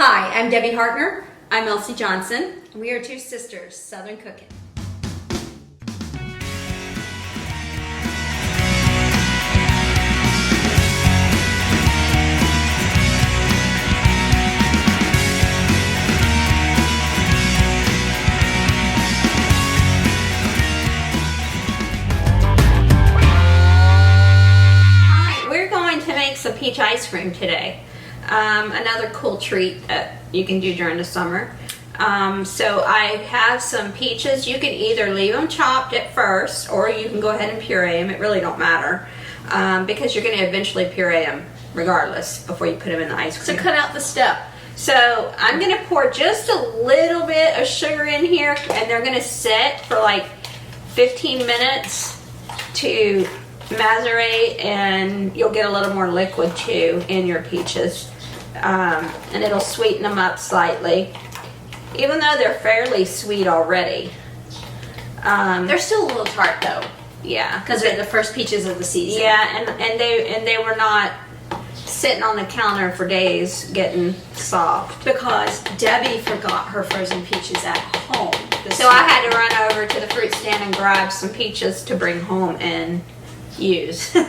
Hi, I'm Debbie Hartner. I'm Elsie Johnson. We are two sisters, Southern Cooking. Hi, we're going to make some peach ice cream today. Another cool treat that you can do during the summer. So I have some peaches. You can either leave them chopped at first, or you can go ahead and puree them. It really don't matter because you're going to eventually puree them regardless before you put them in the ice cream. So cut out the step. So I'm going to pour just a little bit of sugar in here, and they're going to sit for like 15 minutes to macerate, and you'll get a little more liquid too in your peaches. And it'll sweeten them up slightly, even though they're fairly sweet already. They're still a little tart though. Yeah, because they're the first peaches of the season. Yeah, and they were not sitting on the counter for days getting soft. Because Debbie forgot her frozen peaches at home. So I had to run over to the fruit stand and grab some peaches to bring home and use. So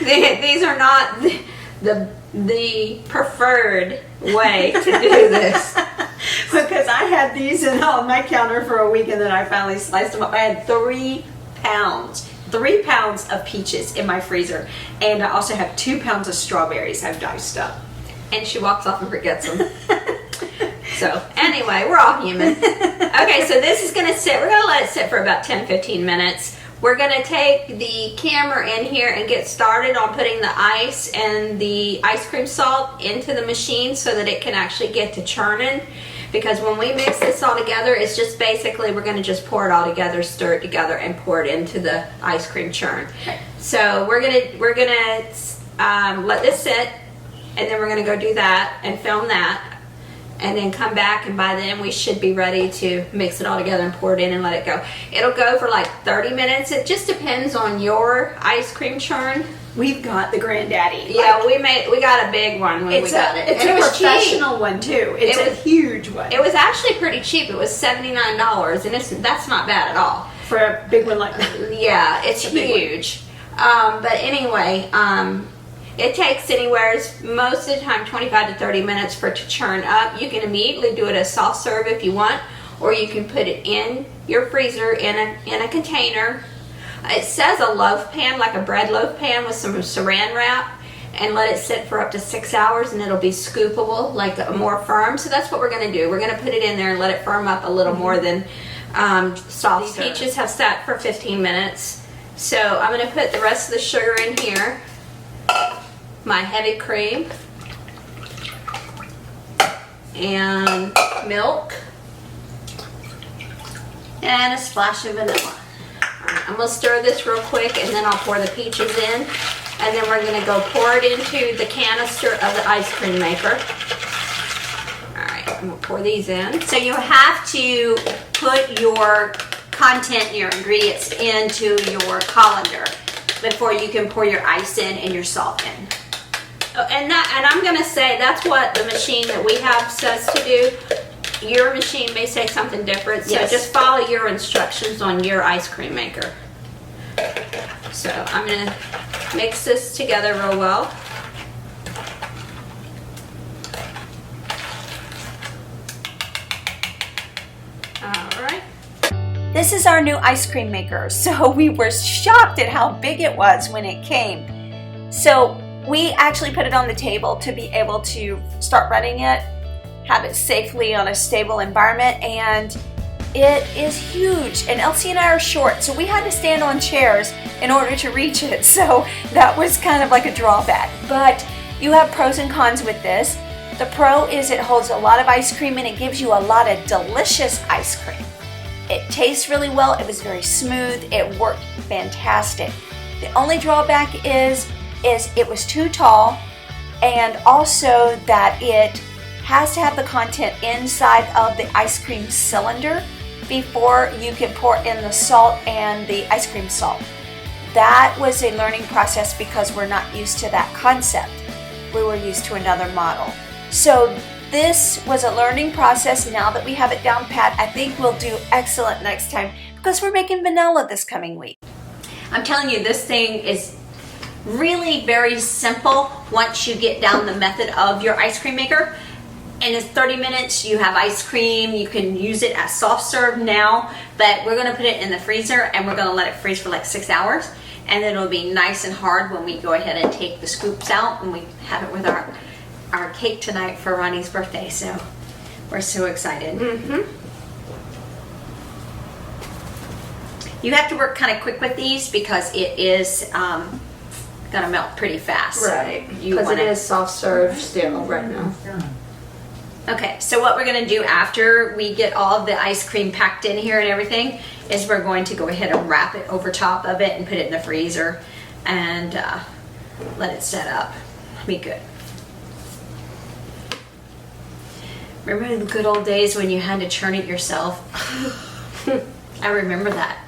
these are not the preferred way to do this. Because I had these on my counter for a week, and then I finally sliced them up. I had 3 pounds of peaches in my freezer, and I also have 2 pounds of strawberries I've diced up. And she walks off and forgets them. So anyway, we're all human. Okay, so this is gonna sit, we're gonna let it sit for about 10-15 minutes. We're gonna take the camera in here and get started on putting the ice and the ice cream salt into the machine so that it can actually get to churning. Because when we mix this all together, it's just basically, we're gonna just pour it all together, stir it together, and pour it into the ice cream churn. Okay. So we're gonna let this sit, and then we're gonna go do that and film that, and then come back, and by then we should be ready to mix it all together and pour it in and let it go. It'll go for like 30 minutes. It just depends on your ice cream churn. We've got the granddaddy. Yeah, we got a big one when we got it. It's And a it was professional cheap. one too. It's a huge one. It was actually pretty cheap. It was $79, and that's not bad at all. For a big one like that. Yeah, it's a big one. huge. But anyway, it takes anywhere, most of the time, 25 to 30 minutes for it to churn up. You can immediately do it as soft serve if you want, or you can put it in your freezer in a container. It says a loaf pan, like a bread loaf pan with some saran wrap, and let it sit for up to 6 hours, and it'll be scoopable, like more firm. So that's what we're going to do. We're going to put it in there and let it firm up a little more than soft. These peaches have sat for 15 minutes. So I'm going to put the rest of the sugar in here. My heavy cream and milk And a splash of vanilla. I'm going to stir this real quick, and then I'll pour the peaches in, and then we're going to go pour it into the canister of the ice cream maker. Alright, I'm going to pour these in. So you have to put your content, your ingredients into your colander before you can pour your ice in and your salt in. Oh, and I'm going to say that's what the machine that we have says to do. Your machine may say something different, so Yes. just follow your instructions on your ice cream maker. So I'm going to mix this together real well. Alright. This is our new ice cream maker, so we were shocked at how big it was when it came. So we actually put it on the table to be able to start running it, have it safely on a stable environment, and it is huge. And Elsie and I are short, so we had to stand on chairs in order to reach it. So that was kind of like a drawback. But you have pros and cons with this. The pro is it holds a lot of ice cream, and it gives you a lot of delicious ice cream. It tastes really well. It was very smooth. It worked fantastic. The only drawback is it was too tall, and also that it has to have the content inside of the ice cream cylinder before you can pour in the salt and the ice cream salt. That was a learning process because we're not used to that concept. We were used to another model. So this was a learning process. Now that we have it down pat, I think we'll do excellent next time because we're making vanilla this coming week. I'm telling you, this thing is really very simple once you get down the method of your ice cream maker. And it's 30 minutes, you have ice cream, you can use it as soft serve now, but we're gonna put it in the freezer and we're gonna let it freeze for like 6 hours. And then it'll be nice and hard when we go ahead and take the scoops out and we have it with our cake tonight for Ronnie's birthday. So we're so excited. You have to work kind of quick with these because it is gonna melt pretty fast. Right. You Because wanna- it is soft serve still right now. Okay, so what we're gonna do after we get all the ice cream packed in here and everything is we're going to go ahead and wrap it over top of it and put it in the freezer and let it set up. Be good. Remember the good old days when you had to churn it yourself? I remember that.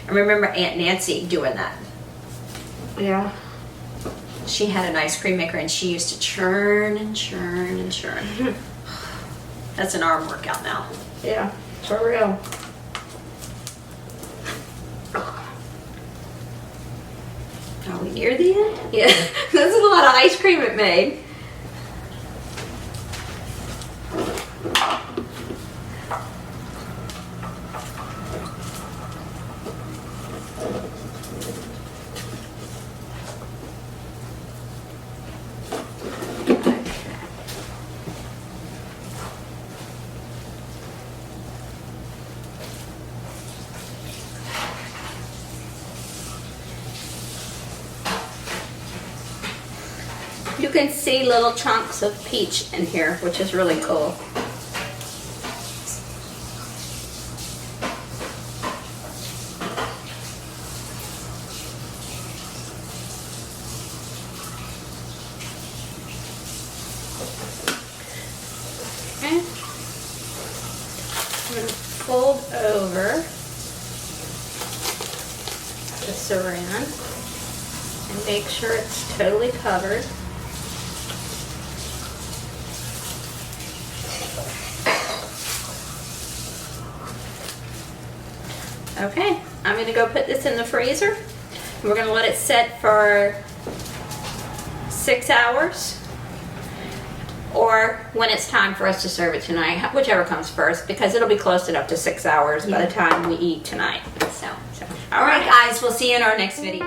I remember Aunt Nancy doing that. Yeah. She had an ice cream maker and she used to churn and churn and churn. That's an arm workout now. Yeah. For real. Are we near the end? Yeah. That's a lot of ice cream it made. You can see little chunks of peach in here, which is really cool. Okay. I'm going to fold over the saran and make sure it's totally covered. Okay, I'm gonna go put this in the freezer. We're gonna let it set for 6 hours, or when it's time for us to serve it tonight, whichever comes first, because it'll be close enough to 6 hours by the time we eat tonight. So, All all right, right. guys, we'll see you in our next video.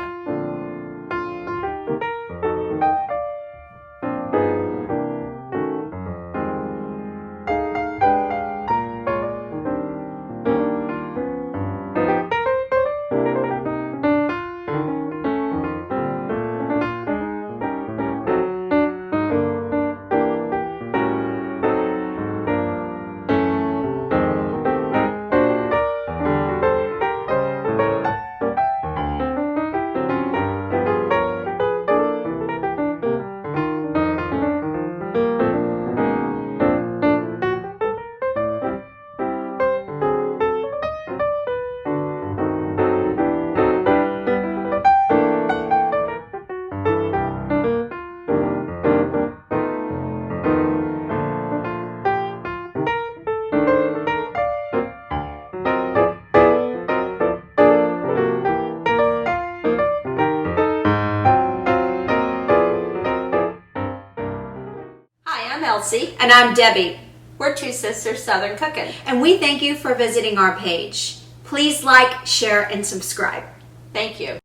I'm Elsie. And I'm Debbie. We're two sisters Southern cooking. And we thank you for visiting our page. Please like, share, and subscribe. Thank you.